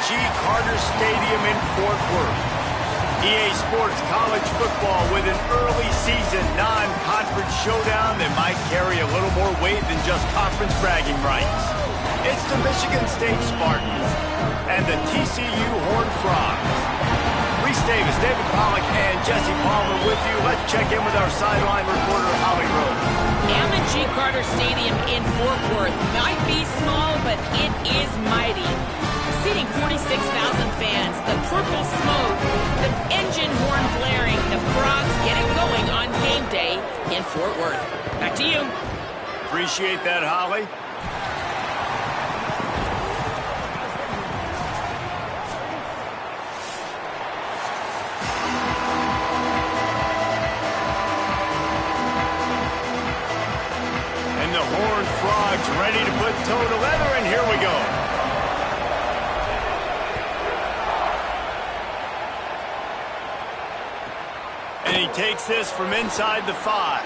M&G Carter Stadium in Fort Worth. EA Sports College Football with an early season non-conference showdown that might carry a little more weight than just conference bragging rights. It's the Michigan State Spartans and the TCU Horned Frogs. Reese Davis, David Pollack, and Jesse Palmer with you. Let's check in with our sideline reporter, Holly Rose. M&G Carter Stadium in Fort Worth might be small, but it is mighty. Seating 46,000 fans, the purple smoke, the engine horn blaring, the Frogs get it going on game day in Fort Worth. Back to you. Appreciate that, Holly. And the Horned Frogs ready to put toe to leather, and here we go. And he takes this from inside the 5.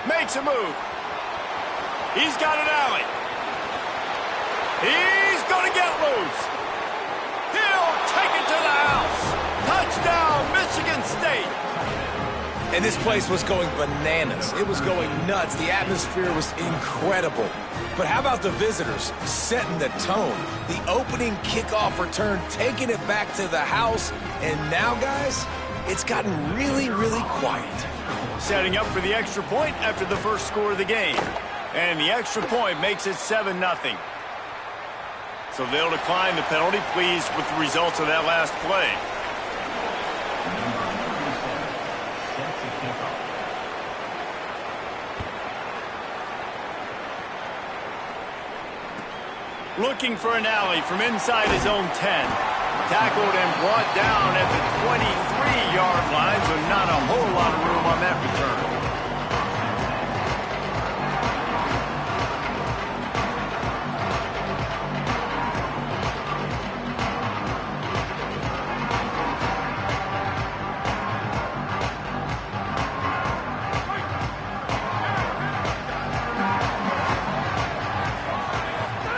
Makes a move. He's got an alley. He's going to get loose. He'll take it to the house. Touchdown, Michigan State. And this place was going bananas. It was going nuts. The atmosphere was incredible. But how about the visitors setting the tone? The opening kickoff return, taking it back to the house. And now, guys, it's gotten really, really quiet. Setting up for the extra point after the first score of the game. And the extra point makes it 7-0. So they'll decline the penalty, pleased with the results of that last play. Looking for an alley from inside his own 10. Tackled and brought down at the 23-yard line, so not a whole lot of room on that return.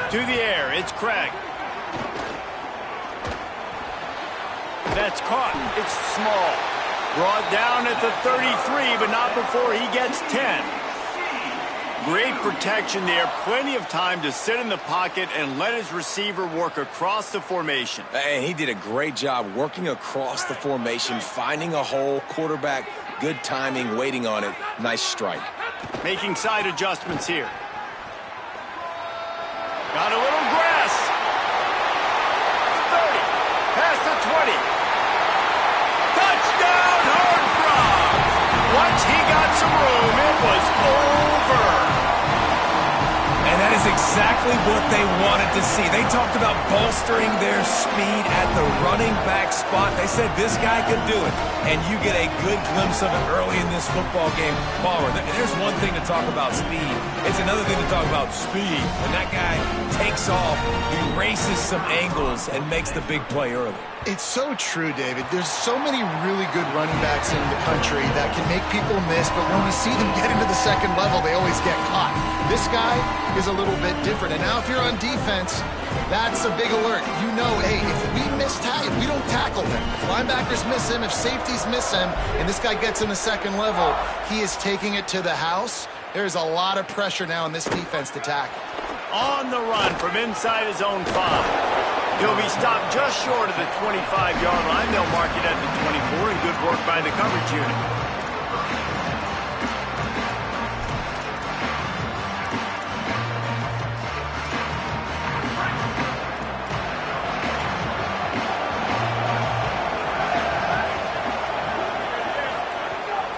To the air, it's Craig. That's caught. It's small. Brought down at the 33, but not before he gets 10. Great protection there. Plenty of time to sit in the pocket and let his receiver work across the formation. And he did a great job working across the formation, finding a hole, quarterback, good timing, waiting on it. Nice strike. Making side adjustments here. Got a little grass. The 30. Past the 20. Touchdown, Horned Frogs. Once he got some room, it was over. And that is exactly what they wanted to see. They talked about bolstering their speed at the running back spot. They said this guy could do it. And you get a good glimpse of it early in this football game. Palmer, there's one thing to talk about speed. It's another thing to talk about speed. When that guy takes off, he races some angles and makes the big play early. It's so true, David. There's so many really good running backs in the country that can make people miss, but when we see them get into the second level, they always get caught. This guy is a little bit different. And now if you're on defense, that's a big alert. You know, hey, if we if we don't tackle him, if linebackers miss him, if safeties miss him, and this guy gets in the second level, he is taking it to the house. There's a lot of pressure now on this defense to tackle. On the run from inside his own 5. He'll be stopped just short of the 25-yard line. They'll mark it at the 24, and good work by the coverage unit.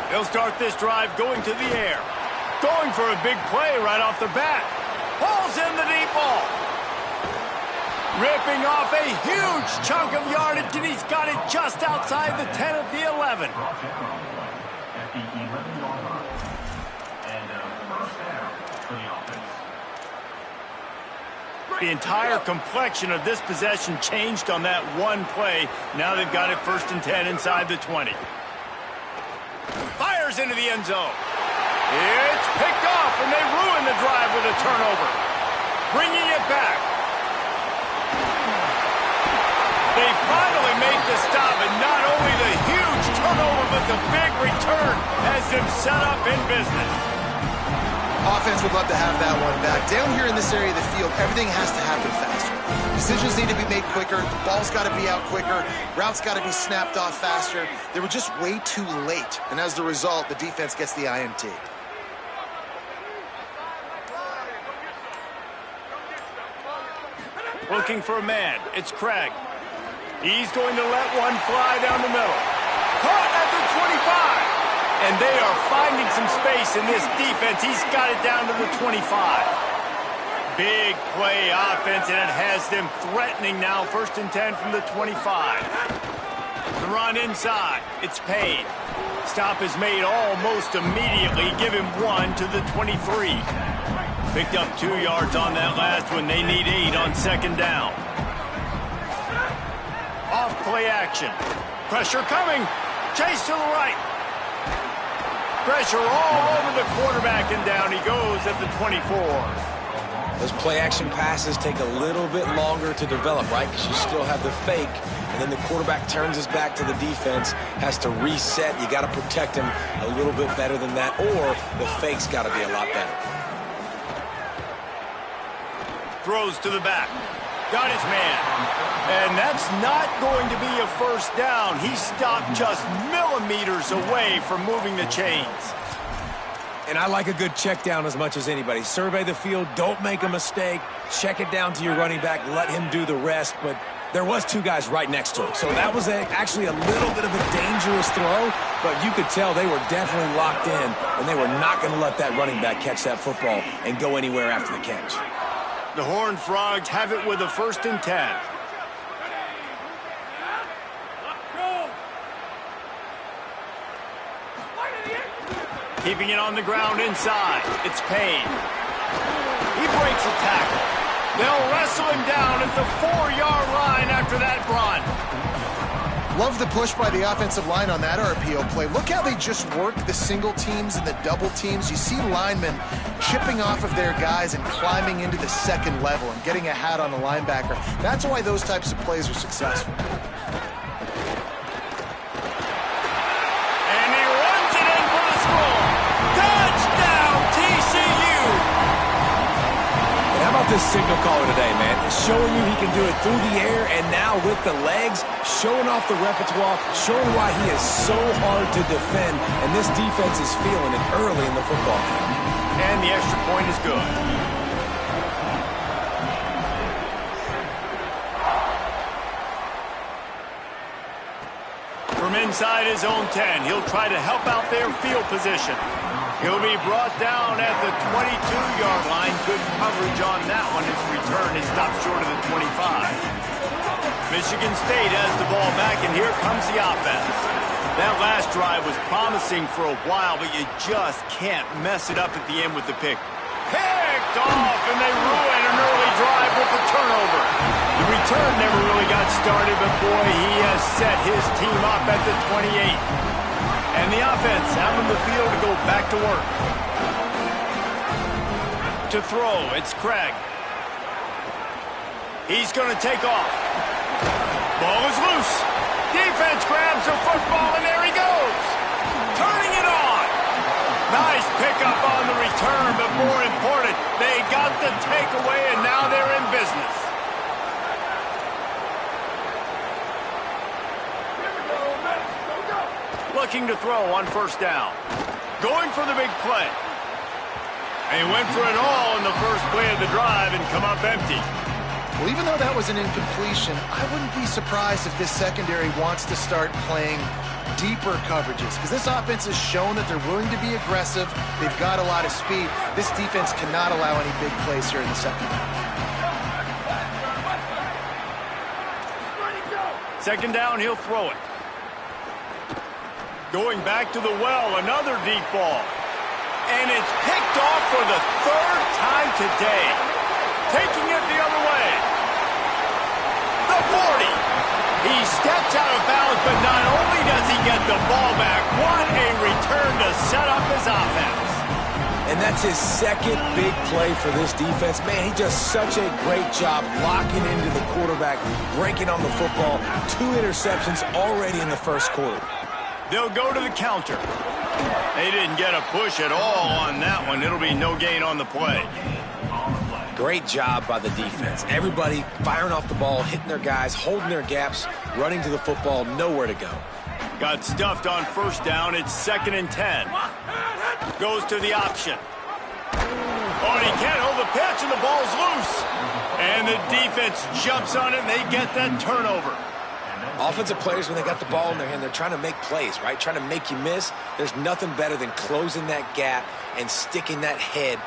They'll start this drive going to the air. Going for a big play right off the bat. Pulls in the deep ball. Ripping off a huge chunk of yardage, and he's got it just outside the 10 at the 11. The entire complexion of this possession changed on that one play. Now they've got it 1st and 10 inside the 20. Fires into the end zone. It's picked off, and they ruin the drive with a turnover. Bringing it back. They finally make the stop, and not only the huge turnover, but the big return has them set up in business. Offense would love to have that one back. Down here in this area of the field, everything has to happen faster. Decisions need to be made quicker. The ball's got to be out quicker. Routes got to be snapped off faster. They were just way too late. And as the result, the defense gets the INT. Looking for a man. It's Craig. He's going to let one fly down the middle. Caught at the 25. And they are finding some space in this defense. He's got it down to the 25. Big play offense, and it has them threatening now. 1st and 10 from the 25. The run inside. It's Payne. Stop is made almost immediately. Give him 1 to the 23. Picked up 2 yards on that last one. They need 8 on 2nd down. Off play action. Pressure coming. Chase to the right. Pressure all over the quarterback, and down he goes at the 24. Those play-action passes take a little bit longer to develop, right? Because you still have the fake, and then the quarterback turns his back to the defense, has to reset. You got to protect him a little bit better than that, or the fake's got to be a lot better. Throws to the back. Got his man. And that's not going to be a 1st down. He stopped just millimeters away from moving the chains. And I like a good check down as much as anybody. Survey the field, don't make a mistake, check it down to your running back, let him do the rest. But there was 2 guys right next to him. So that was actually a little bit of a dangerous throw, but you could tell they were definitely locked in, and they were not going to let that running back catch that football and go anywhere after the catch. The Horned Frogs have it with a 1st and 10. Keeping it on the ground inside. It's Payne. He breaks a tackle. They'll wrestle him down at the 4-yard line after that run. Love the push by the offensive line on that RPO play. Look how they just work the single teams and the double teams. You see linemen chipping off of their guys and climbing into the 2nd level and getting a hat on the linebacker. That's why those types of plays are successful. And he runs it in for the score. Touchdown, TCU! And how about this signal caller today, man? Showing you he can do it through the air and now with the legs, showing off the repertoire, showing why he is so hard to defend, and this defense is feeling it early in the football game. And the extra point is good. From inside his own 10, he'll try to help out their field position. He'll be brought down at the 22-yard line. Good coverage on that one. His return is stopped short of the 25. Michigan State has the ball back, and here comes the offense. That last drive was promising for a while, but you just can't mess it up at the end with the pick. Picked off, and they ruin an early drive with the turnover. The return never really got started, but boy, he has set his team up at the 28. And the offense out on the field to go back to work. To throw, it's Craig. He's going to take off. Ball is loose. Defense grabs the football, and there he goes. Turning it on. Nice pickup on the return, but more important, they got the takeaway, and now they're in business. Looking to throw on 1st down. Going for the big play. And he went for it all in the first play of the drive and come up empty. Well, even though that was an incompletion, I wouldn't be surprised if this secondary wants to start playing deeper coverages, because this offense has shown that they're willing to be aggressive. They've got a lot of speed. This defense cannot allow any big plays here in the second half. 2nd down, he'll throw it. Going back to the well, another deep ball. And it's picked off for the 3rd time today. Taking it the other way. The 40. He steps out of bounds, but not only does he get the ball back, what a return to set up his offense. And that's his second big play for this defense. Man, he does such a great job locking into the quarterback, breaking on the football. 2 interceptions already in the first quarter. They'll go to the counter. They didn't get a push at all on that one. It'll be no gain on the play. Great job by the defense. Everybody firing off the ball, hitting their guys, holding their gaps, running to the football, nowhere to go. Got stuffed on first down. It's 2nd and 10. Goes to the option. Oh, and he can't hold the pitch, and the ball's loose. And the defense jumps on it, and they get that turnover. Offensive players, when they got the ball in their hand, they're trying to make plays, right? Trying to make you miss. There's nothing better than closing that gap and sticking that head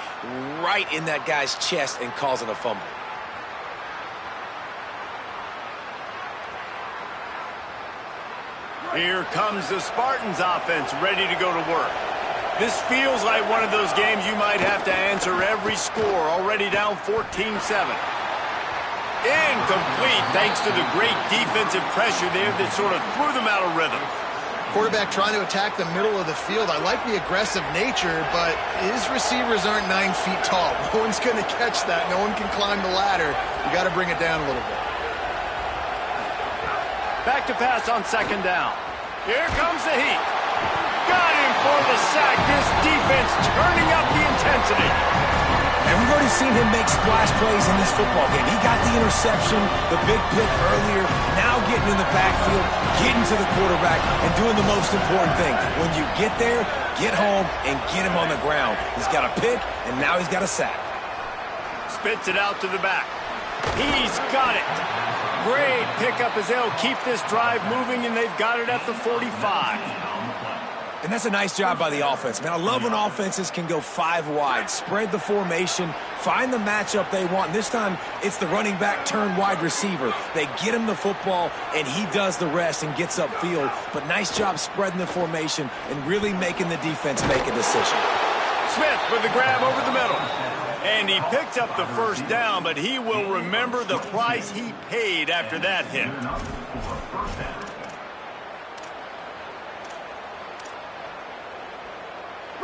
right in that guy's chest and causing a fumble. Here comes the Spartans offense, ready to go to work. This feels like one of those games you might have to answer every score, already down 14-7. Incomplete, thanks to the great defensive pressure there that sort of threw them out of rhythm. Quarterback trying to attack the middle of the field. I like the aggressive nature, but his receivers aren't 9 feet tall. No one's going to catch that. No one can climb the ladder. You got to bring it down a little bit. Back to pass on 2nd down. Here comes the heat. Got him for the sack. This defense turning up the intensity. And we've already seen him make splash plays in this football game. He got the interception, the big pick earlier, now getting in the backfield, getting to the quarterback, and doing the most important thing. When you get there, get home, and get him on the ground. He's got a pick, and now he's got a sack. Spits it out to the back. He's got it. Great pickup as they'll keep this drive moving, and they've got it at the 45. And that's a nice job by the offense, man. I love when offenses can go 5 wide, spread the formation, find the matchup they want. And this time, it's the running back turned wide receiver. They get him the football, and he does the rest and gets upfield. But nice job spreading the formation and really making the defense make a decision. Smith with the grab over the middle. And he picked up the first down, but he will remember the price he paid after that hit.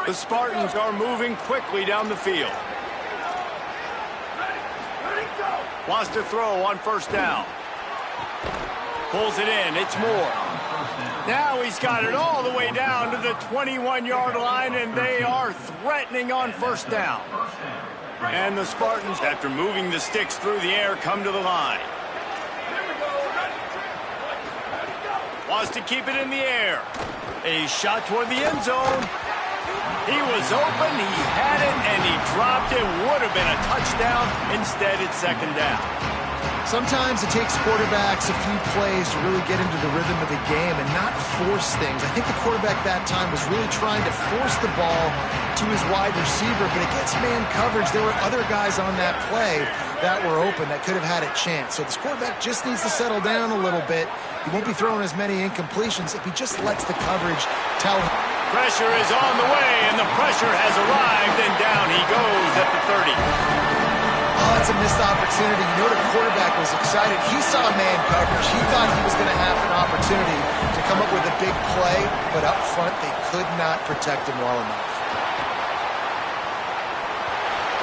The Spartans are moving quickly down the field. Wants to throw on first down. Pulls it in. It's Moore. Now he's got it all the way down to the 21-yard line, and they are threatening on first down. And the Spartans, after moving the sticks through the air, come to the line. Wants to keep it in the air. A shot toward the end zone. He was open, he had it, and he dropped it. Would have been a touchdown. Instead, it's 2nd down. Sometimes it takes quarterbacks a few plays to really get into the rhythm of the game and not force things. I think the quarterback that time was really trying to force the ball to his wide receiver, but against man coverage, there were other guys on that play that were open that could have had a chance. So this quarterback just needs to settle down a little bit. He won't be throwing as many incompletions if he just lets the coverage tell him. Pressure is on the way, and the pressure has arrived, and down he goes at the 30. Oh, it's a missed opportunity. You know, the quarterback was excited. He saw man coverage. He thought he was going to have an opportunity to come up with a big play, but up front, they could not protect him well enough.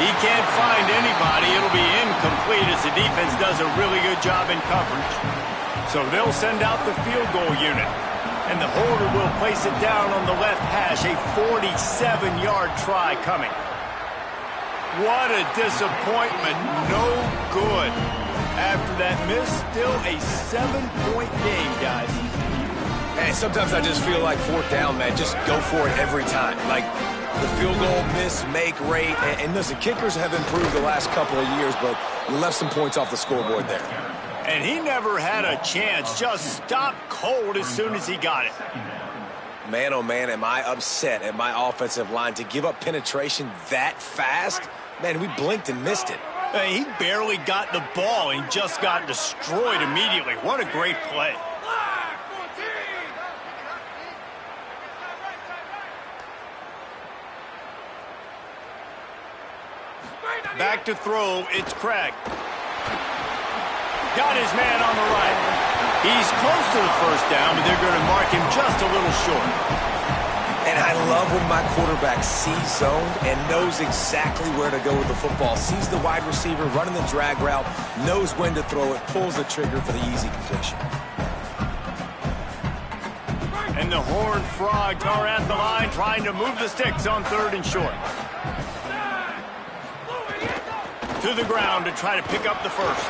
He can't find anybody. It'll be incomplete as the defense does a really good job in coverage. So they'll send out the field goal unit. And the holder will place it down on the left hash. A 47-yard try coming. What a disappointment. No good. After that miss, still a 7-point game, guys. Hey, sometimes I just feel like 4th down, man. Just go for it every time. Like the field goal miss, make rate. And listen, kickers have improved the last couple of years, but you left some points off the scoreboard there. And he never had a chance. Just stopped cold as soon as he got it. Man, oh man, am I upset at my offensive line to give up penetration that fast? Man, we blinked and missed it. He barely got the ball and just got destroyed immediately. What a great play. Back to throw, it's Craig. Got his man on the right. He's close to the first down, but they're going to mark him just a little short. And I love when my quarterback sees zone and knows exactly where to go with the football. Sees the wide receiver running the drag route, knows when to throw it, pulls the trigger for the easy completion. And the Horned Frogs are at the line trying to move the sticks on 3rd and short. To the ground to try to pick up the first.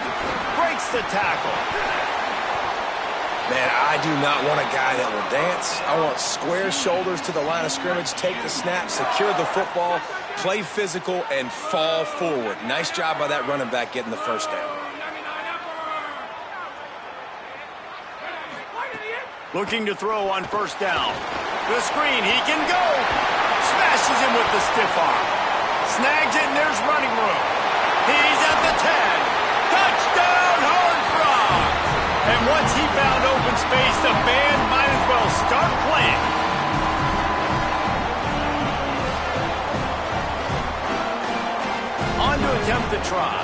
Breaks the tackle. Man, I do not want a guy that will dance. I want square shoulders to the line of scrimmage, take the snap, secure the football, play physical, and fall forward. Nice job by that running back getting the first down. Looking to throw on 1st down. The screen, he can go. Smashes him with the stiff arm. Snags it, and there's running room. He's at the 10. Touchdown, Horned Frogs! And once he found open space, the band might as well start playing. On to attempt the try.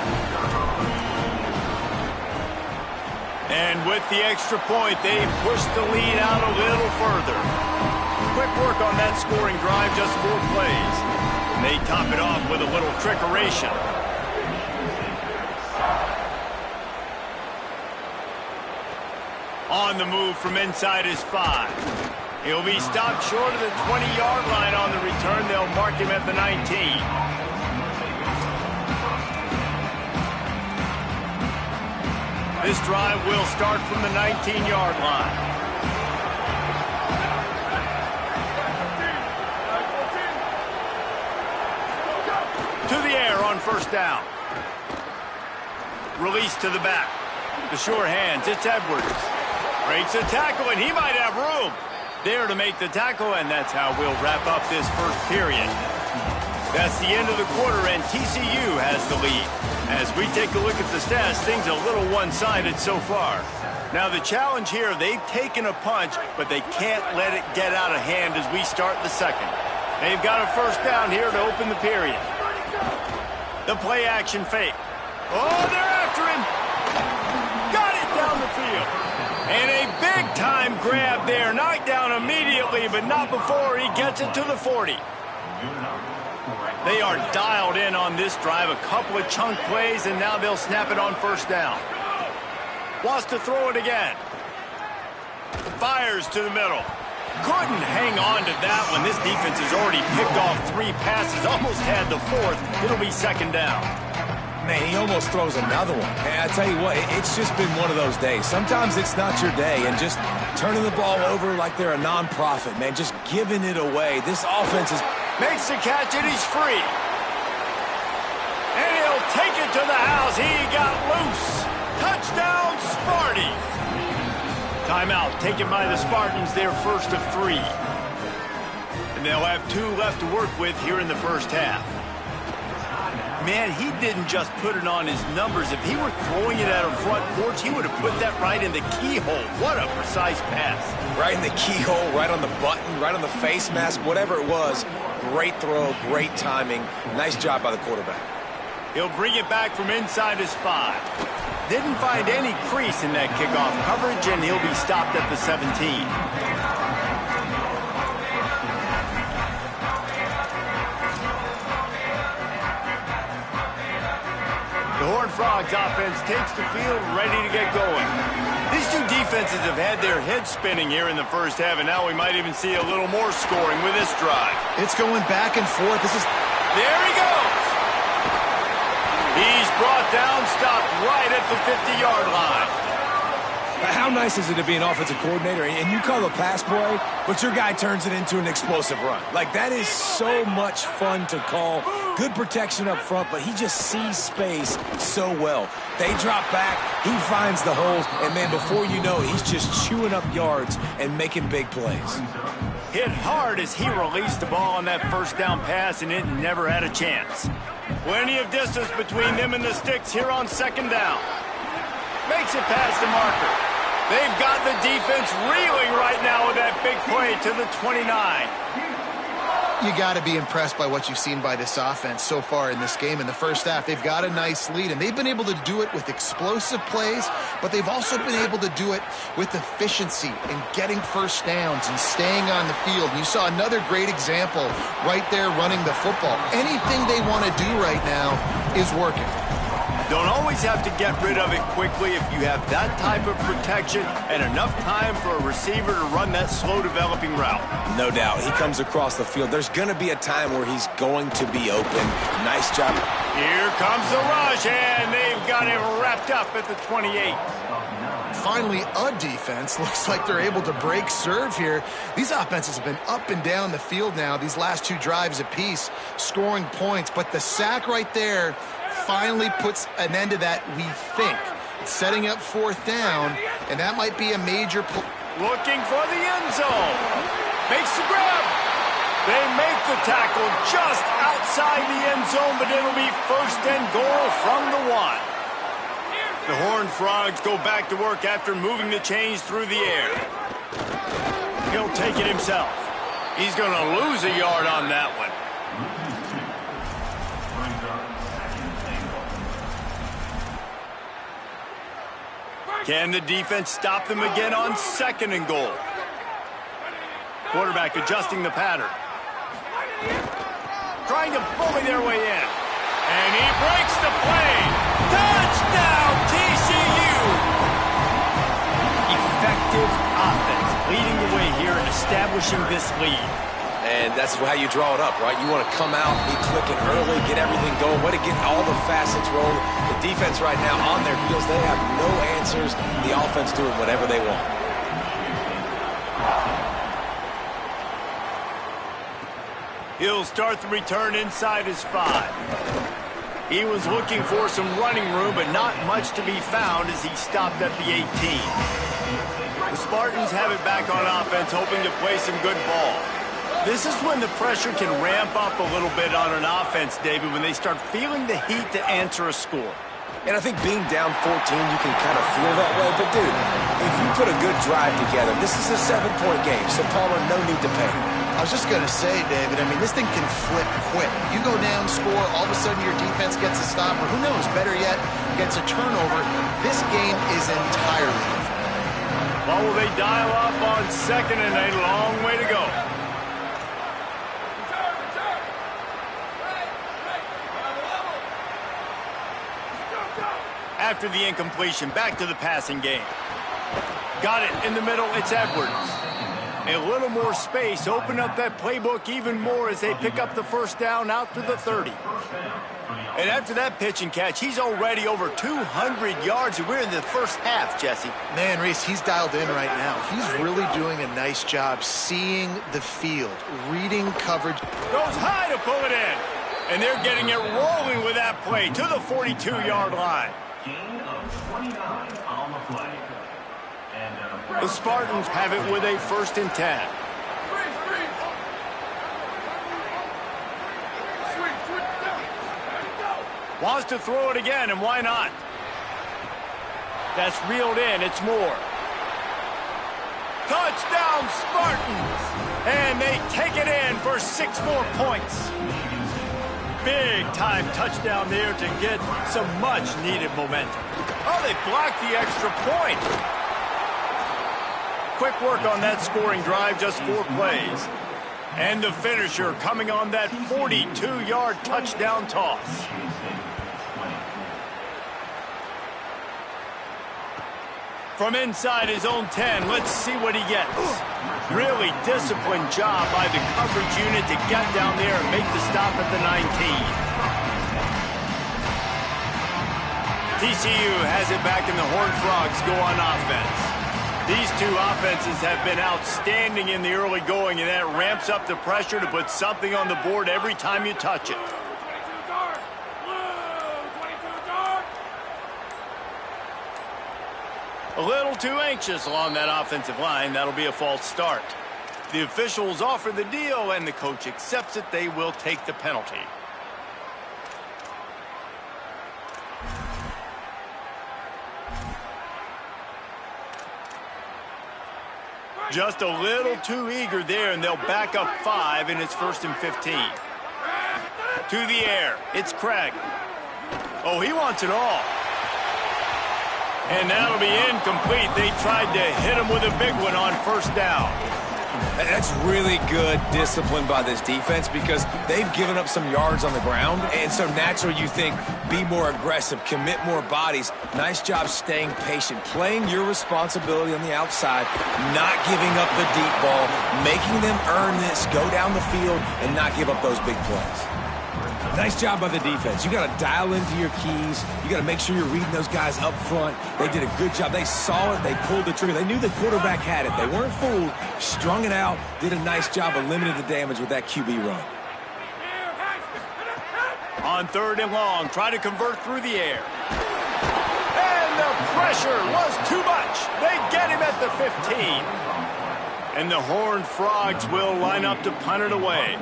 And with the extra point, they pushed the lead out a little further. Quick work on that scoring drive, just 4 plays. And they top it off with a little trickeration. On the move from inside his 5. He'll be stopped short of the 20-yard line on the return. They'll mark him at the 19. This drive will start from the 19-yard line. To the air on 1st down. Release to the back. The sure hands, it's Edwards. Breaks a tackle, and he might have room. There to make the tackle, and that's how we'll wrap up this first period. That's the end of the quarter, and TCU has the lead. As we take a look at the stats, things a little one-sided so far. Now, the challenge here, they've taken a punch, but they can't let it get out of hand as we start the second. They've got a 1st down here to open the period. The play-action fake. Oh, they're after him. Got it down the field. And a big-time grab there. Knocked down immediately, but not before he gets it to the 40. They are dialed in on this drive. A couple of chunk plays, and now they'll snap it on 1st down. Wants to throw it again. Fires to the middle. Couldn't hang on to that one. This defense has already picked off 3 passes. Almost had the 4th. It'll be 2nd down. Man, he almost throws another one. And I tell you what, it's just been one of those days. Sometimes it's not your day, and just turning the ball over like they're a nonprofit, man, just giving it away. This offense is... Makes the catch, and he's free. And he'll take it to the house. He got loose. Touchdown, Sparty. Timeout taken by the Spartans, their 1st of 3. And they'll have 2 left to work with here in the first half. Man, he didn't just put it on his numbers. If he were throwing it at a front porch, he would have put that right in the keyhole. What a precise pass. Right in the keyhole, right on the button, right on the face mask, whatever it was. Great throw, great timing. Nice job by the quarterback. He'll bring it back from inside his 5. Didn't find any crease in that kickoff coverage, and he'll be stopped at the 17. The Horned Frogs offense takes the field, ready to get going. These 2 defenses have had their heads spinning here in the first half, and now we might even see a little more scoring with this drive. It's going back and forth. There he goes. He's brought down, stopped right at the 50-yard line. How nice is it to be an offensive coordinator and you call a pass play, but your guy turns it into an explosive run? Like, that is so much fun to call. Good protection up front, but he just sees space so well. They drop back, he finds the holes, and man, before you know it, he's just chewing up yards and making big plays. Hit hard as he released the ball on that 1st down pass, and it never had a chance. Plenty of distance between them and the sticks here on 2nd down. Makes it past the marker. They've got the defense reeling right now with that big play to the 29. You got to be impressed by what you've seen by this offense so far in this game. In the first half, they've got a nice lead, and they've been able to do it with explosive plays, but they've also been able to do it with efficiency and getting first downs and staying on the field. You saw another great example right there running the football. Anything they want to do right now is working. Don't always have to get rid of it quickly if you have that type of protection and enough time for a receiver to run that slow-developing route. No doubt. He comes across the field. There's going to be a time where he's going to be open. Nice job. Here comes the rush, and they've got him wrapped up at the 28. Finally, a defense looks like they're able to break serve here. These offenses have been up and down the field now, these last two drives apiece, scoring points. But the sack right there finally puts an end to that, we think. It's setting up fourth down, and that might be a major play. Looking for the end zone. Makes the grab. They make the tackle just outside the end zone, but it'll be first and goal from the 1. The Horned Frogs go back to work after moving the chains through the air. He'll take it himself. He's going to lose a yard on that one. Can the defense stop them again on second and goal? Quarterback adjusting the pattern. Trying to bully their way in. And he breaks the play. Touchdown, TCU! Effective offense leading the way here and establishing this lead. And that's how you draw it up, right? You want to come out, be clicking early, get everything going, way to get all the facets rolling. The defense right now on their heels, they have no answers. The offense doing whatever they want. He'll start the return inside his 5. He was looking for some running room, but not much to be found as he stopped at the 18. The Spartans have it back on offense, hoping to play some good ball. This is when the pressure can ramp up a little bit on an offense, David, when they start feeling the heat to answer a score. And I think being down 14, you can kind of feel that way. But, dude, if you put a good drive together, this is a 7-point game, so Palmer, no need to panic. I was just going to say, David, I mean, this thing can flip quick. You go down, score, all of a sudden your defense gets a stop, or who knows, better yet, gets a turnover. This game is entirely different. Well, will they dial up on second and a long way to go? After the incompletion, back to the passing game. Got it in the middle, it's Edwards. A little more space, open up that playbook even more as they pick up the first down out to the 30. And after that pitch and catch, he's already over 200 yards, and we're in the first half, Jesse. Man, Reese, he's dialed in right now. He's really doing a nice job seeing the field, reading coverage. Goes high to pull it in, and they're getting it rolling with that play to the 42-yard line. Gain of 29 on the play. The Spartans have it with a 1st and 10. Wants to throw it again, and why not? That's reeled in. It's Moore. Touchdown, Spartans! And they take it in for 6 more points. Big-time touchdown there to get some much-needed momentum. Oh, they blocked the extra point. Quick work on that scoring drive, just 4 plays. And the finisher coming on that 42-yard touchdown toss. From inside his own 10, let's see what he gets. Really disciplined job by the coverage unit to get down there and make the stop at the 19. TCU has it back and the Horned Frogs go on offense. These two offenses have been outstanding in the early going, and that ramps up the pressure to put something on the board every time you touch it. A little too anxious along that offensive line. That'll be a false start. The officials offer the deal, and the coach accepts it. They will take the penalty. Just a little too eager there, and they'll back up 5, and it's 1st and 15. To the air, it's Craig. Oh, he wants it all. And that'll be incomplete. They tried to hit him with a big one on 1st down. That's really good discipline by this defense because they've given up some yards on the ground, and so naturally you think, be more aggressive, commit more bodies. Nice job staying patient, playing your responsibility on the outside, not giving up the deep ball, making them earn this, go down the field, and not give up those big plays. Nice job by the defense. You got to dial into your keys. You got to make sure you're reading those guys up front. They did a good job. They saw it. They pulled the trigger. They knew the quarterback had it. They weren't fooled. Strung it out. Did a nice job of limiting the damage with that QB run. On 3rd and long, try to convert through the air. And the pressure was too much. They get him at the 15. And the Horned Frogs will line up to punt it away.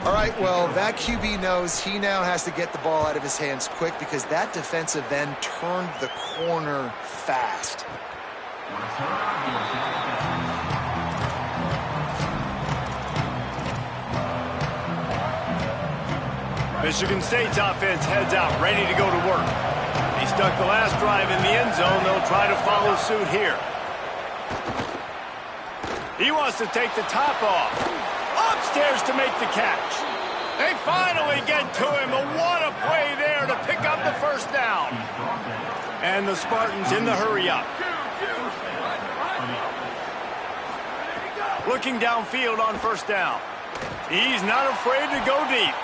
All right, well, that QB knows he now has to get the ball out of his hands quick because that defensive end turned the corner fast. Michigan State's offense heads out, ready to go to work. They stuck the last drive in the end zone. They'll try to follow suit here. He wants to take the top off. Upstairs to make the catch. They finally get to him. What a play there to pick up the 1st down. And the Spartans in the hurry up. Looking downfield on 1st down. He's not afraid to go deep.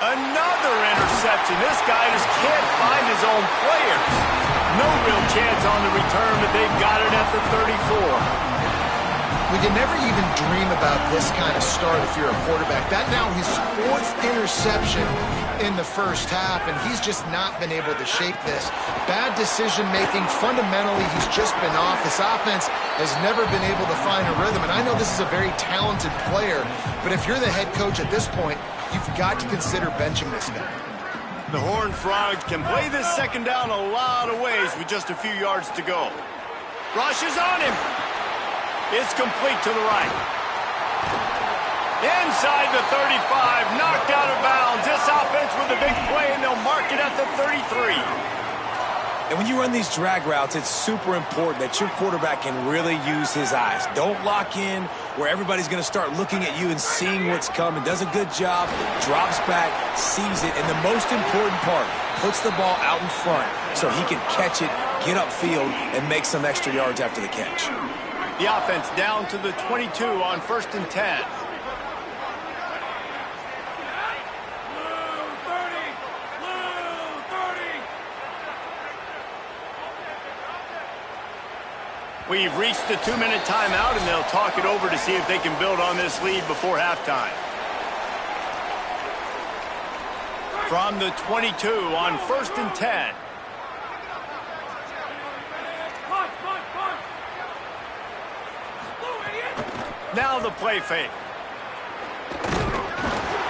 Another interception. This guy just can't find his own players. No real chance on the return, but they've got it at the 34. We can never even dream about this kind of start if you're a quarterback. That now his 4th interception in the 1st half, and he's just not been able to shake this. Bad decision-making. Fundamentally, he's just been off. This offense has never been able to find a rhythm, and I know this is a very talented player, but if you're the head coach at this point, you've got to consider benching this guy. The Horned Frogs can play this 2nd down a lot of ways with just a few yards to go. Rush is on him. It's complete to the right. Inside the 35, knocked out of bounds. This offense with a big play, and they'll mark it at the 33. And when you run these drag routes, it's super important that your quarterback can really use his eyes. Don't lock in where everybody's going to start looking at you and seeing what's coming. Does a good job, drops back, sees it, and the most important part, puts the ball out in front so he can catch it, get upfield, and make some extra yards after the catch. The offense down to the 22 on 1st and 10. We've reached the 2-minute timeout, and they'll talk it over to see if they can build on this lead before halftime. From the 22 on 1st and 10. Now the play fake.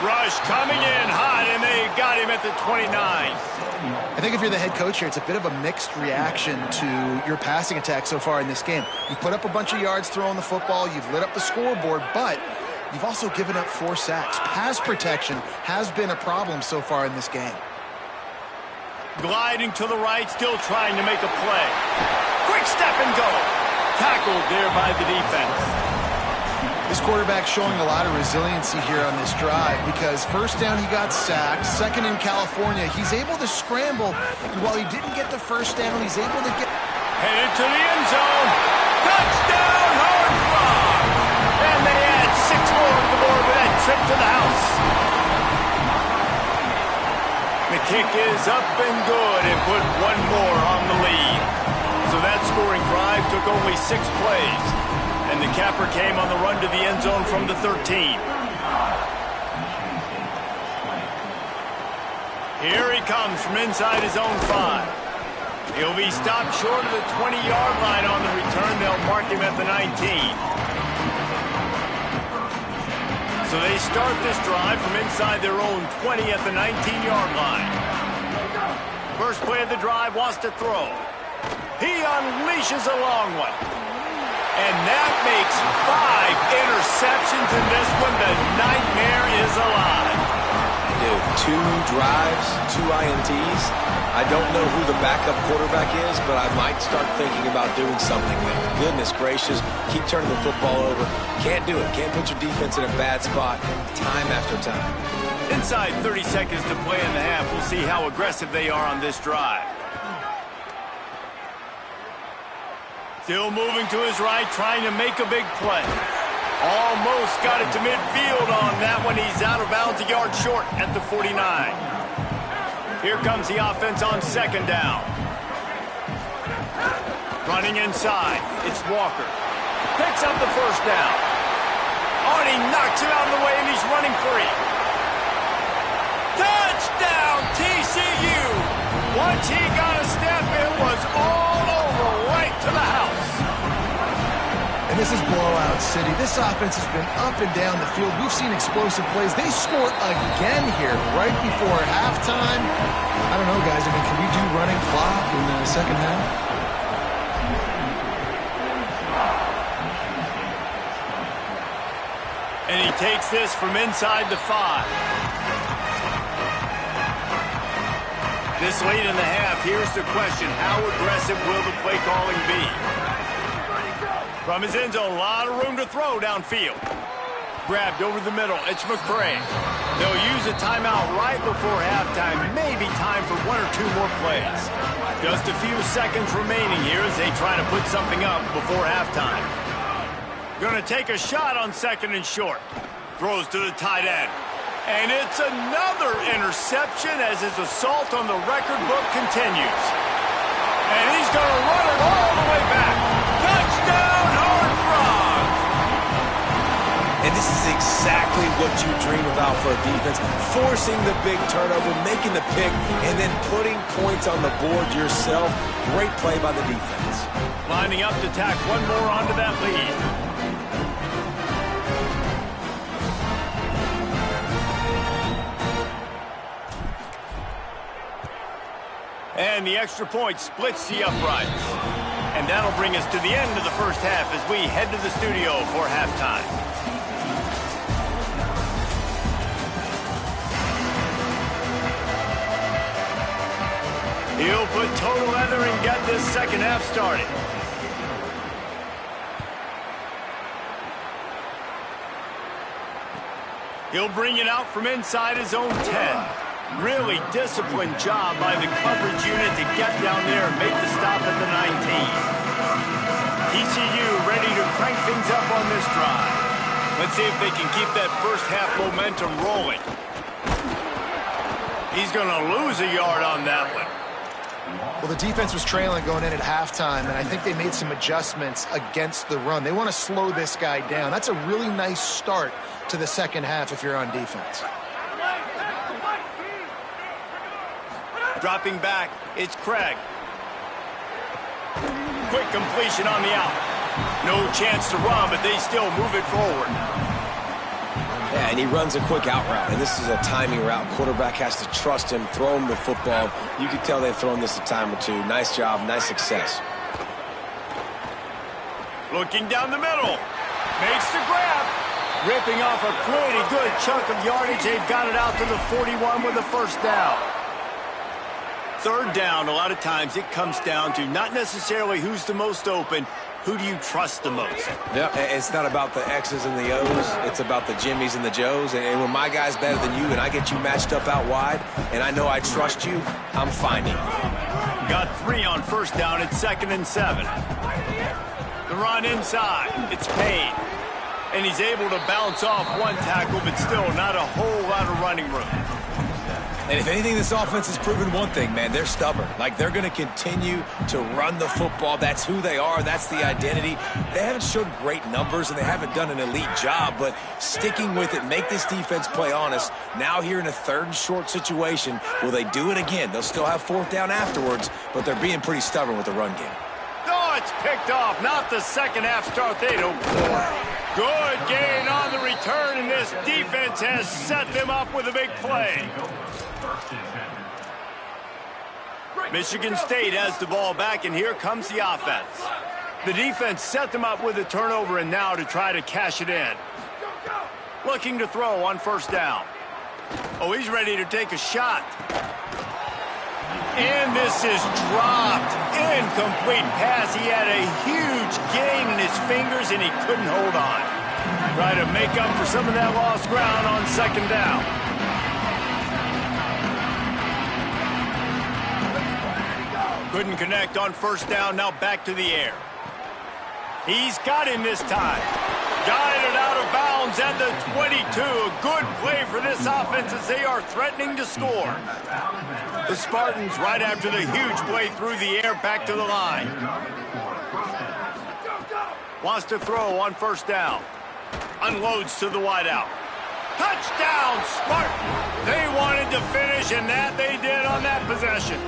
Rush coming in hot, and they got him at the 29. I think if you're the head coach here, it's a bit of a mixed reaction to your passing attack so far in this game. You've put up a bunch of yards throwing the football. You've lit up the scoreboard, but you've also given up 4 sacks. Pass protection has been a problem so far in this game. Gliding to the right, still trying to make a play. Quick step and go. Tackled there by the defense. This quarterback showing a lot of resiliency here on this drive because 1st down he got sacked, 2nd in California. He's able to scramble, and while he didn't get the 1st down, he's able to get... Headed to the end zone. Touchdown, Horned Frogs! And they add 6 more to the board with that trip to the house. The kick is up and good and put 1 more on the lead. So that scoring drive took only 6 plays. And the capper came on the run to the end zone from the 13. Here he comes from inside his own 5. He'll be stopped short of the 20-yard line on the return. They'll mark him at the 19. So they start this drive from inside their own 20 at the 19-yard line. First play of the drive, wants to throw. He unleashes a long one. And And that makes 5 interceptions in this one. The nightmare is alive. Dude, 2 drives, 2 INTs. I don't know who the backup quarterback is, but I might start thinking about doing something there. Goodness gracious, keep turning the football over. Can't do it. Can't put your defense in a bad spot time after time. Inside 30 seconds to play in the half. We'll see how aggressive they are on this drive. Still moving to his right, trying to make a big play. Almost got it to midfield on that one. He's out of bounds, a yard short at the 49. Here comes the offense on second down. Running inside, it's Walker. Picks up the first down. Oh, and he knocks it out of the way, and he's running free. Touchdown, TCU! Once he got a step, it was all over, right to the house. And this is blowout city. This offense has been up and down the field. We've seen explosive plays. They score again here right before halftime. I don't know, guys. I mean, can we do running clock in the second half? And he takes this from inside the 5. This late in the half, here's the question. How aggressive will the play calling be? From his end zone, a lot of room to throw downfield. Grabbed over the middle, it's McCray. They'll use a timeout right before halftime. Maybe time for 1 or 2 more plays. Just a few seconds remaining here as they try to put something up before halftime. Going to take a shot on second and short. Throws to the tight end. And it's another interception as his assault on the record book continues. And he's going to run it all the way back. Touchdown, Horned Frogs! And this is exactly what you dream about for a defense. Forcing the big turnover, making the pick, and then putting points on the board yourself. Great play by the defense. Lining up to tack one more onto that lead. And the extra point splits the uprights. And that'll bring us to the end of the first half as we head to the studio for halftime. He'll put total leather and get this second half started. He'll bring it out from inside his own 10. Really disciplined job by the coverage unit to get down there and make the stop at the 19. TCU ready to crank things up on this drive. Let's see if they can keep that first half momentum rolling. He's going to lose a yard on that one. Well, the defense was trailing going in at halftime, and I think they made some adjustments against the run. They want to slow this guy down. That's a really nice start to the second half if you're on defense. Dropping back, it's Craig. Quick completion on the out. No chance to run, but they still move it forward. Yeah, and he runs a quick out route, and this is a timing route. Quarterback has to trust him, throw him the football. You can tell they've thrown this a time or two. Nice job, nice success. Looking down the middle. Makes the grab. Ripping off a pretty good chunk of yardage. They've got it out to the 41 with a first down. Third down, a lot of times it comes down to not necessarily who's the most open, who do you trust the most? Yep, it's not about the X's and the O's. It's about the Jimmys and the Joes. And when my guy's better than you and I get you matched up out wide and I know I trust you, I'm finding you. Got 3 on first down. It's 2nd and 7. The run inside. It's Payne. And he's able to bounce off one tackle, but still not a whole lot of running room. And if anything, this offense has proven one thing, man. They're stubborn. Like, they're going to continue to run the football. That's who they are. That's the identity. They haven't showed great numbers, and they haven't done an elite job, but sticking with it, make this defense play honest. Now here in a 3rd and short situation, will they do it again? They'll still have 4th down afterwards, but they're being pretty stubborn with the run game. Oh, it's picked off. Not the second half start they'd hoped for. Good gain on the return, and this defense has set them up with a big play. Michigan State has the ball back, and here comes the offense. The defense set them up with a turnover and now to try to cash it in. Looking to throw on first down. Oh, he's ready to take a shot. And this is dropped. Incomplete pass. He had a huge gain in his fingers and he couldn't hold on. Try to make up for some of that lost ground on second down. Couldn't connect on first down. Now back to the air. He's got him this time. Guided out of bounds at the 22. A good play for this offense as they are threatening to score. The Spartans right after the huge play through the air back to the line. Wants to throw on first down. Unloads to the wideout. Touchdown, Spartan! They wanted to finish, and that they did on that possession.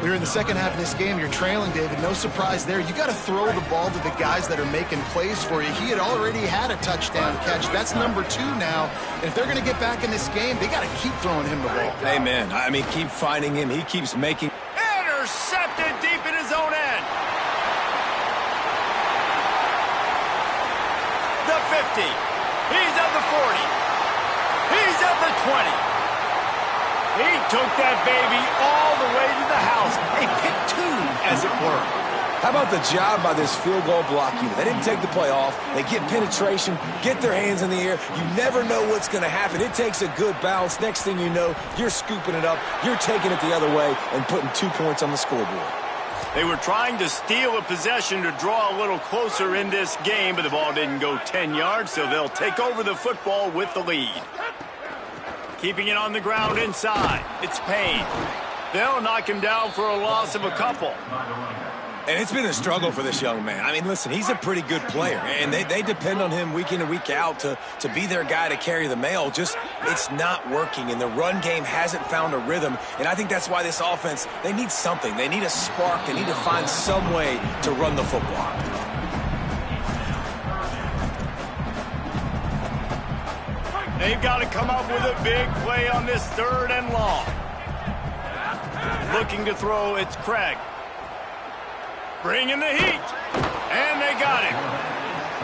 We're in the second half of this game. You're trailing, David. No surprise there. You got to throw the ball to the guys that are making plays for you. He had already had a touchdown catch. That's number 2 now. And if they're going to get back in this game, they got to keep throwing him the ball. Amen. I mean, keep finding him. He keeps making. Intercepted deep in his own end. The 50. He's at the 40. He's at the 20. He took that baby all the way to the house. A pick 2, as it were. How about the job by this field goal block unit? They didn't take the play off. They get penetration, get their hands in the air. You never know what's going to happen. It takes a good bounce. Next thing you know, you're scooping it up. You're taking it the other way and putting 2 points on the scoreboard. They were trying to steal a possession to draw a little closer in this game, but the ball didn't go 10 yards, so they'll take over the football with the lead. Keeping it on the ground inside. It's Payne. They'll knock him down for a loss of a couple. And it's been a struggle for this young man. I mean, listen, he's a pretty good player, and they depend on him week in and week out to be their guy to carry the mail. Just, it's not working, and the run game hasn't found a rhythm, and I think that's why this offense, they need something. They need a spark. They need to find some way to run the football. They've got to come up with a big play on this 3rd and long. Looking to throw, it's Craig. Bringing the heat. And they got him.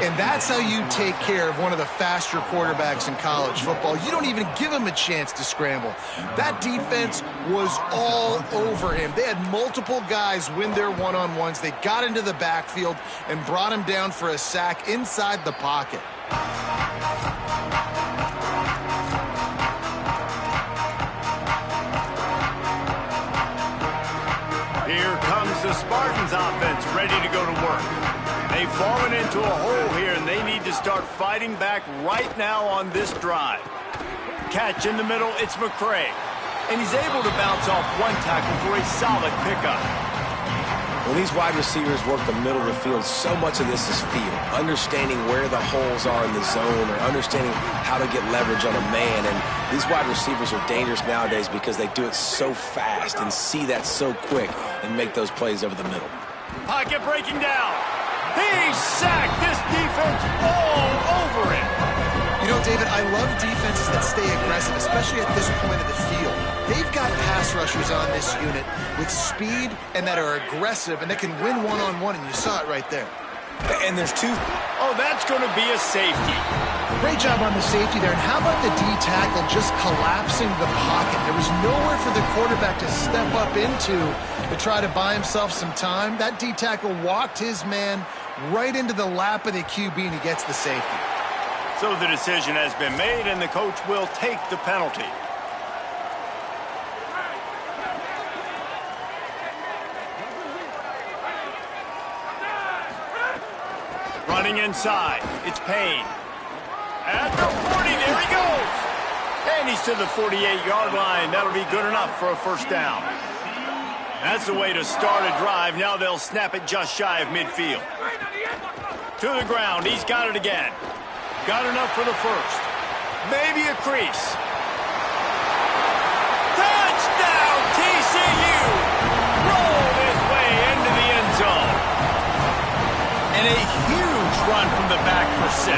And that's how you take care of one of the faster quarterbacks in college football. You don't even give him a chance to scramble. That defense was all over him. They had multiple guys win their one-on-ones. They got into the backfield and brought him down for a sack inside the pocket. Here comes the Spartans offense ready to go to work. They've fallen into a hole here, and they need to start fighting back right now on this drive. Catch in the middle, it's McCray. And he's able to bounce off one tackle for a solid pickup. When these wide receivers work the middle of the field, so much of this is feel. Understanding where the holes are in the zone or understanding how to get leverage on a man. And these wide receivers are dangerous nowadays because they do it so fast and see that so quick and make those plays over the middle. Pocket breaking down. He sacked this defense all over him. You know, David, I love defenses that stay aggressive, especially at this point of the field. They've got pass rushers on this unit with speed and that are aggressive and that can win one-on-one, and you saw it right there. And there's 2. Oh, that's going to be a safety. Great job on the safety there. And how about the D tackle just collapsing the pocket? There was nowhere for the quarterback to step up into to try to buy himself some time. That D tackle walked his man right into the lap of the QB, and he gets the safety. So the decision has been made, and the coach will take the penalty. Running inside, it's Payne. At the 40, there he goes. And he's to the 48-yard line. That'll be good enough for a first down. That's the way to start a drive. Now they'll snap it just shy of midfield. To the ground, he's got it again. Got enough for the first. Maybe a crease. Touchdown, TCU! Rolled his way into the end zone. And a huge run from the back for 6.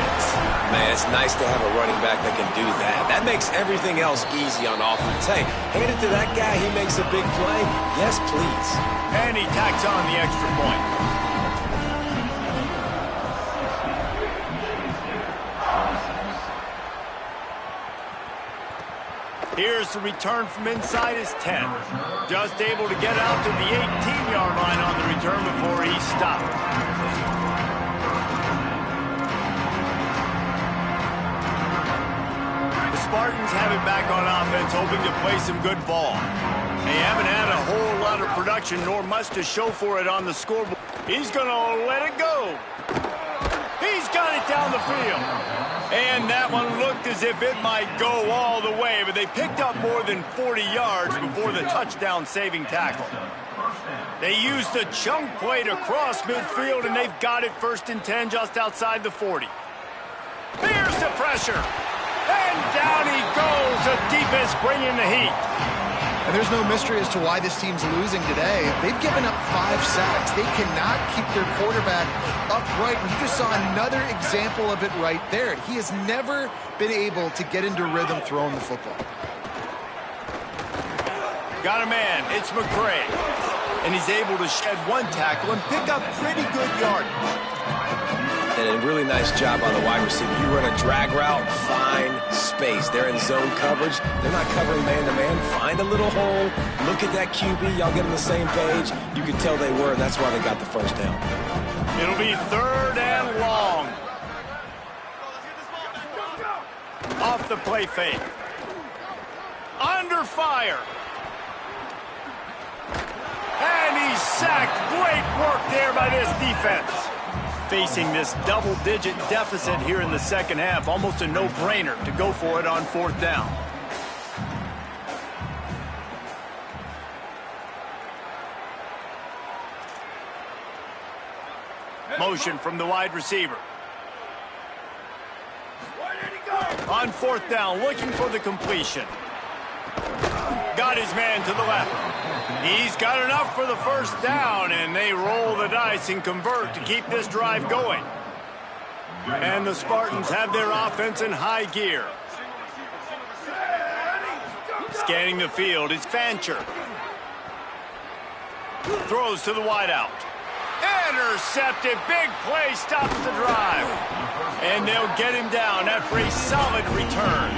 Man, it's nice to have a running back that can do that. That makes everything else easy on offense. Hey, hand it to that guy. He makes a big play. Yes, please. And he tacks on the extra point. Here's the return from inside his 10. Just able to get out to the 18-yard line on the return before he stopped. The Spartans have it back on offense, hoping to play some good ball. They haven't had a whole lot of production, nor much to show for it on the scoreboard. He's going to let it go. He's got it down the field. And that one looked as if it might go all the way, but they picked up more than 40 yards before the touchdown-saving tackle. They used a chunk play to cross midfield, and they've got it 1st and 10 just outside the 40. Here's the pressure. And down he goes. The defense bringing the heat. And there's no mystery as to why this team's losing today. They've given up 5 sacks. They cannot keep their quarterback upright. And you just saw another example of it right there. He has never been able to get into rhythm throwing the football. Got a man. It's McCray. And he's able to shed 1 tackle and pick up pretty good yardage. And a really nice job on the wide receiver. You run a drag route, find space. They're in zone coverage. They're not covering man-to-man. Find a little hole. Look at that QB. Y'all get on the same page. You can tell they were, and that's why they got the 1st down. It'll be 3rd and long. Off the play fake. Under fire. And he's sacked. Great work there by this defense. Facing this double-digit deficit here in the 2nd half, almost a no-brainer to go for it on 4th down. Motion from the wide receiver. On 4th down, looking for the completion. Got his man to the left. He's got enough for the 1st down, and they roll the dice and convert to keep this drive going. And the Spartans have their offense in high gear. Scanning the field, it's Fancher. Throws to the wideout. Intercepted. Big play stops the drive. And they'll get him down after a solid return.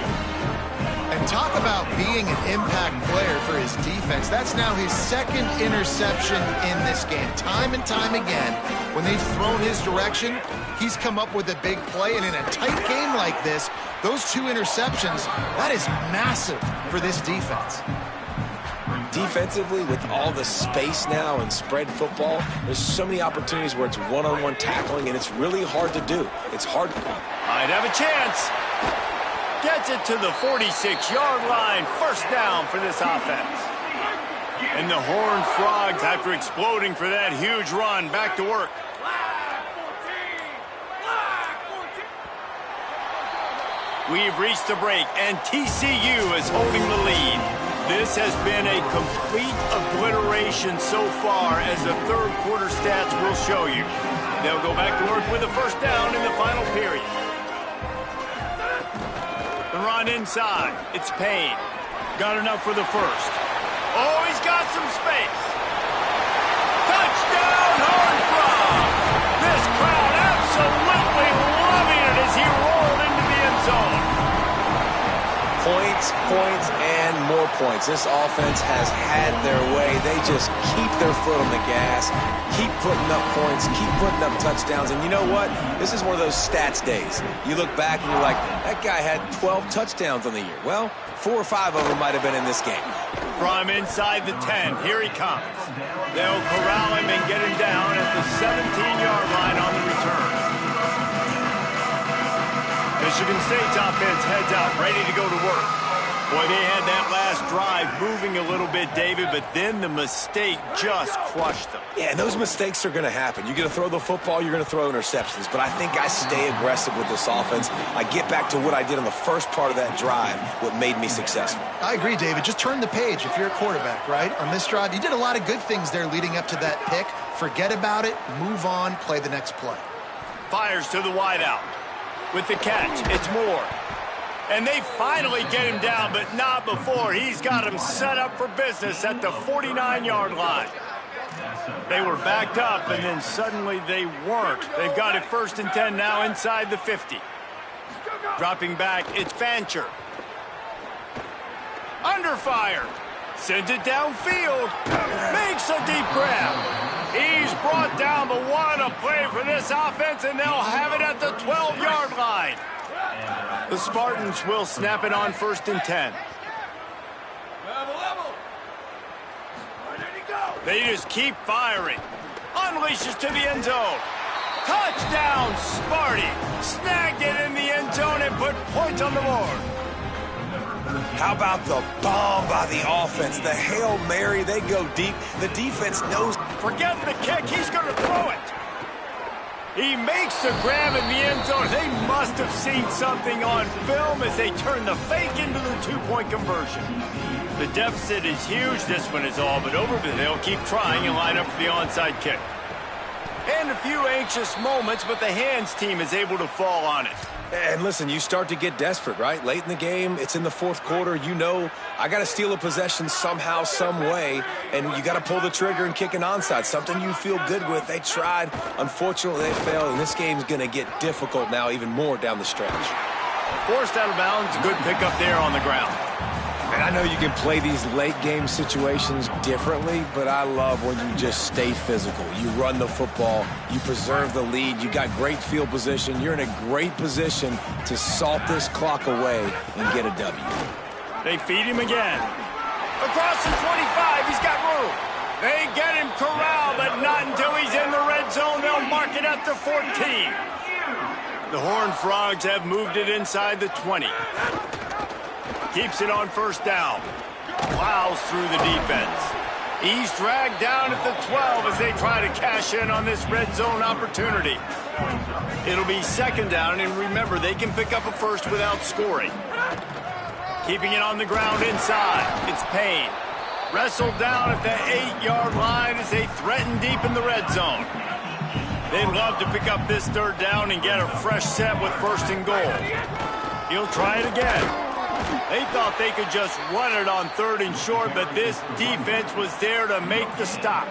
And talk about being an impact player for his defense. That's now his 2nd interception in this game. Time and time again, when they've thrown his direction, he's come up with a big play. And in a tight game like this, those 2 interceptions, that is massive for this defense. Defensively, with all the space now and spread football, there's so many opportunities where it's one-on-one tackling, and it's really hard to do. It's hard. Might have a chance. Gets it to the 46-yard line. 1st down for this offense. And the Horned Frogs, after exploding for that huge run, back to work. We've reached the break, and TCU is holding the lead. This has been a complete obliteration so far, as the 3rd quarter stats will show you. They'll go back to work with a 1st down in the final period. The run inside. It's Payne. Got enough for the 1st. Oh, he's got some space. Touchdown, Horned Frogs! This crowd absolutely loving it as he rolled into the end zone. Points, points, and more points. This offense has had their way. They just keep their foot on the gas, keep putting up points, keep putting up touchdowns. And you know what? This is one of those stats days. You look back and you're like, that guy had 12 touchdowns on the year. Well, 4 or 5 of them might have been in this game. From inside the 10, here he comes. They'll corral him and get him down at the 17-yard line on the return. Michigan State's offense heads out, ready to go to work. Boy, they had that last drive moving a little bit, David, but then the mistake just crushed them. Yeah, and those mistakes are going to happen. You're going to throw the football, you're going to throw interceptions. But I think I stay aggressive with this offense. I get back to what I did on the first part of that drive, what made me successful. I agree, David. Just turn the page if you're a quarterback, right? On this drive, you did a lot of good things there leading up to that pick. Forget about it, move on, play the next play. Fires to the wideout. With the catch, it's Moore. And they finally get him down, but not before. He's got him set up for business at the 49-yard line. They were backed up, and then suddenly they weren't. They've got it 1st and 10 now inside the 50. Dropping back, it's Fancher. Under fire. Sends it downfield. Makes a deep grab. He's brought down, but what a play for this offense, and they'll have it at the 12-yard line. The Spartans will snap it on 1st and 10. They just keep firing. Unleashes to the end zone. Touchdown, Sparty. Snagged it in the end zone and put points on the board. How about the bomb by the offense? The Hail Mary, they go deep. The defense knows. Forget the kick. He's going to throw it. He makes the grab in the end zone. They must have seen something on film as they turn the fake into the two-point conversion. The deficit is huge. This one is all but over, but they'll keep trying and line up for the onside kick. And a few anxious moments, but the hands team is able to fall on it. And listen, you start to get desperate, right? Late in the game, it's in the 4th quarter. You know, I got to steal a possession somehow, some way, and you got to pull the trigger and kick an onside, something you feel good with. They tried. Unfortunately, they failed, and this game's going to get difficult now, even more down the stretch. Forced out of bounds, a good pickup there on the ground. And I know you can play these late-game situations differently, but I love when you just stay physical. You run the football, you preserve the lead, you got great field position, you're in a great position to salt this clock away and get a W. They feed him again. Across the 25, he's got room. They get him corralled, but not until he's in the red zone. They'll mark it at the 14. The Horned Frogs have moved it inside the 20. Keeps it on 1st down. Plows through the defense. He's dragged down at the 12 as they try to cash in on this red zone opportunity. It'll be 2nd down, and remember, they can pick up a first without scoring. Keeping it on the ground inside. It's Payne. Wrestled down at the 8-yard line as they threaten deep in the red zone. They'd love to pick up this 3rd down and get a fresh set with 1st and goal. He'll try it again. They thought they could just run it on 3rd and short, but this defense was there to make the stop.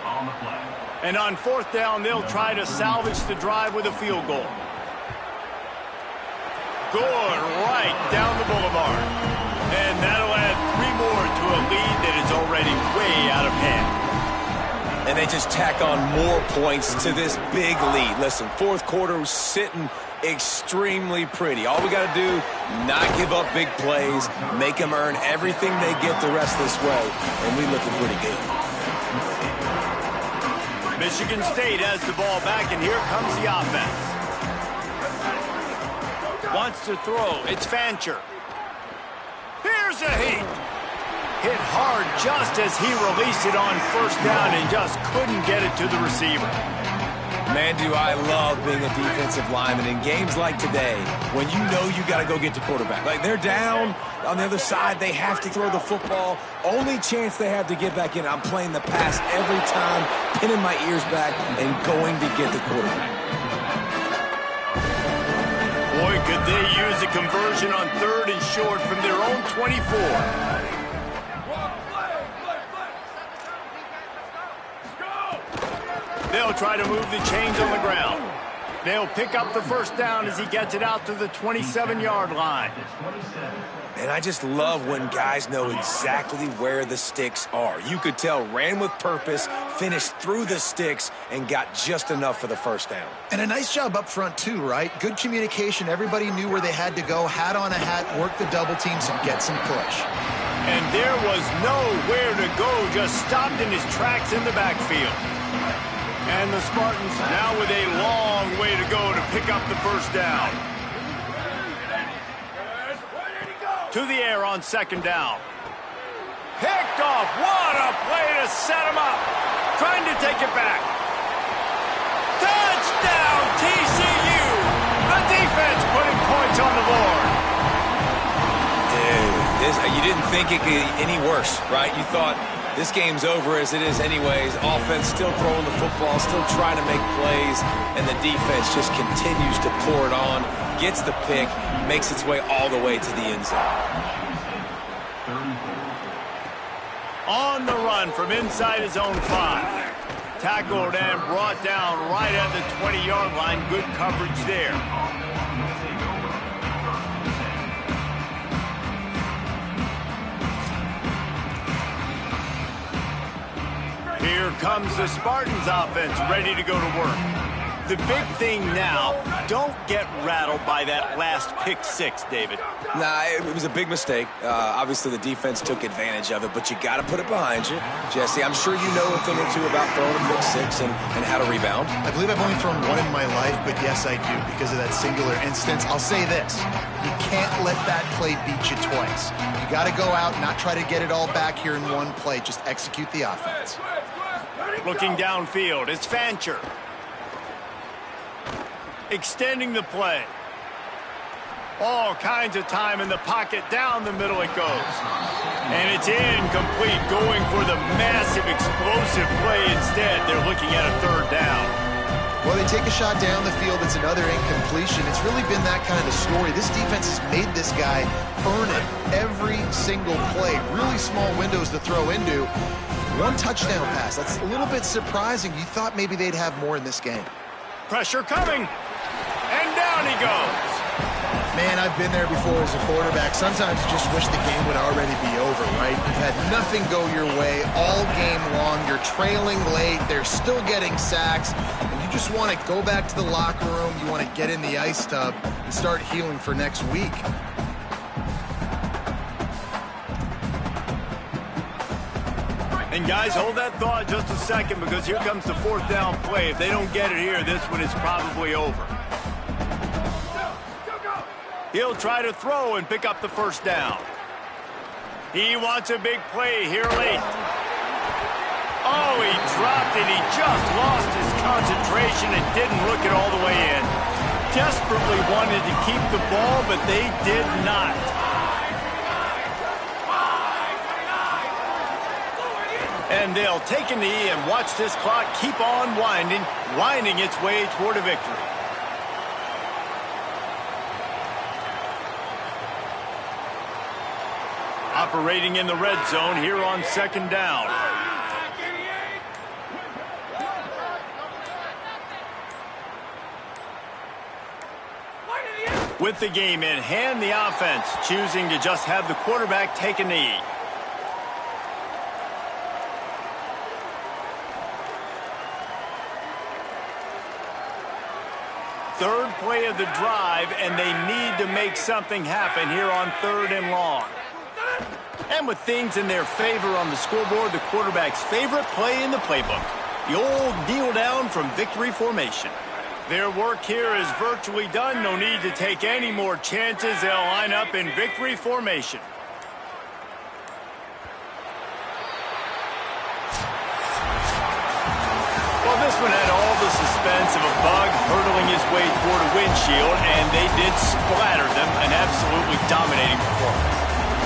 And on 4th down, they'll try to salvage the drive with a field goal. Good right down the boulevard. And that'll add 3 more to a lead that is already way out of hand. And they just tack on more points to this big lead. Listen, 4th quarter was sitting extremely pretty. All we got to do, not give up big plays, make them earn everything they get the rest of this way, and we looking pretty good. Michigan State has the ball back, and here comes the offense. Wants to throw. It's Fancher. Here's a heat. Hit hard just as he released it on 1st down and just couldn't get it to the receiver. Man, do I love being a defensive lineman in games like today when you know you got to go get the quarterback. Like, they're down on the other side. They have to throw the football. Only chance they have to get back in. I'm playing the pass every time, pinning my ears back, and going to get the quarterback. Boy, could they use a conversion on 3rd and short from their own 24. They'll try to move the chains on the ground. They'll pick up the 1st down as he gets it out to the 27-yard line. And I just love when guys know exactly where the sticks are. You could tell, ran with purpose, finished through the sticks, and got just enough for the 1st down. And a nice job up front, too, right? Good communication. Everybody knew where they had to go, hat on a hat, work the double teams, and get some push. And there was nowhere to go, just stopped in his tracks in the backfield. And the Spartans now with a long way to go to pick up the 1st down. To the air on 2nd down. Picked off. What a play to set him up. Trying to take it back. Touchdown, TCU. The defense putting points on the board. Dude, you didn't think it could get any worse, right? You thought this game's over as it is anyways. Offense still throwing the football, still trying to make plays, and the defense just continues to pour it on, gets the pick, makes its way all the way to the end zone. On the run from inside his own 5. Tackled and brought down right at the 20-yard line. Good coverage there. comes the Spartans offense, ready to go to work. The big thing now, don't get rattled by that last pick six, David. Nah, it was a big mistake. Obviously, the defense took advantage of it, but you got to put it behind you. Jesse, I'm sure you know a thing or two about throwing a pick six and how to rebound. I believe I've only thrown one in my life, but yes, I do, because of that singular instance. I'll say this. You can't let that play beat you twice. You got to go out, not try to get it all back here in one play. Just execute the offense. Looking downfield, it's Fancher. Extending the play. All kinds of time in the pocket. Down the middle it goes. And it's incomplete, going for the massive explosive play instead. They're looking at a third down. Well, they take a shot down the field. It's another incompletion. It's really been that kind of story. This defense has made this guy earn it every single play. Really small windows to throw into. One touchdown pass. That's a little bit surprising. You thought maybe they'd have more in this game. Pressure coming. And down he goes. Man, I've been there before as a quarterback. Sometimes you just wish the game would already be over, right? You've had nothing go your way all game long. You're trailing late. They're still getting sacks. And you just want to go back to the locker room. You want to get in the ice tub and start healing for next week. And guys, hold that thought just a second, because here comes the fourth down play. If they don't get it here, this one is probably over. He'll try to throw and pick up the first down. He wants a big play here late. Oh, he dropped it. He just lost his concentration and didn't look it all the way in. Desperately wanted to keep the ball, but they did not. And they'll take a knee and watch this clock keep on winding its way toward a victory. Operating in the red zone here on second down. With the game in hand, the offense choosing to just have the quarterback take a knee. Third play of the drive, and they need to make something happen here on 3rd and long. And with things in their favor on the scoreboard, the quarterback's favorite play in the playbook, the old kneel down from victory formation. Their work here is virtually done. No need to take any more chances. They'll line up in victory formation. Well, this one had all the suspense of a bug hurtling his way toward a windshield, and they did splatter them. An absolutely dominating performance.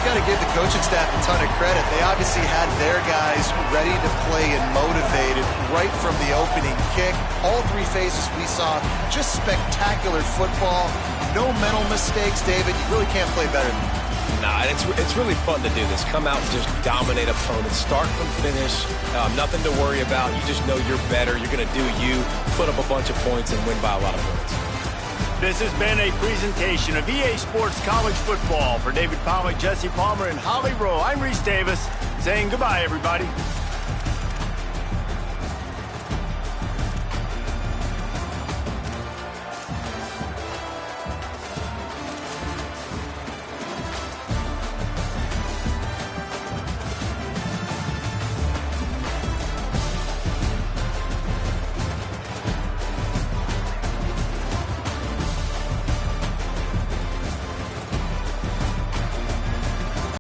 Got to give the coaching staff a ton of credit. They obviously had their guys ready to play and motivated right from the opening kick. All three phases we saw, just spectacular football. No mental mistakes, David. You really can't play better than that. Nah, it's really fun to do this. Come out and just dominate opponents. Start from finish. Nothing to worry about. You just know you're better. You're going to do you, put up a bunch of points, and win by a lot of points. This has been a presentation of EA Sports College Football. For David Pollack, Jesse Palmer, and Holly Rowe, I'm Reese Davis saying goodbye, everybody.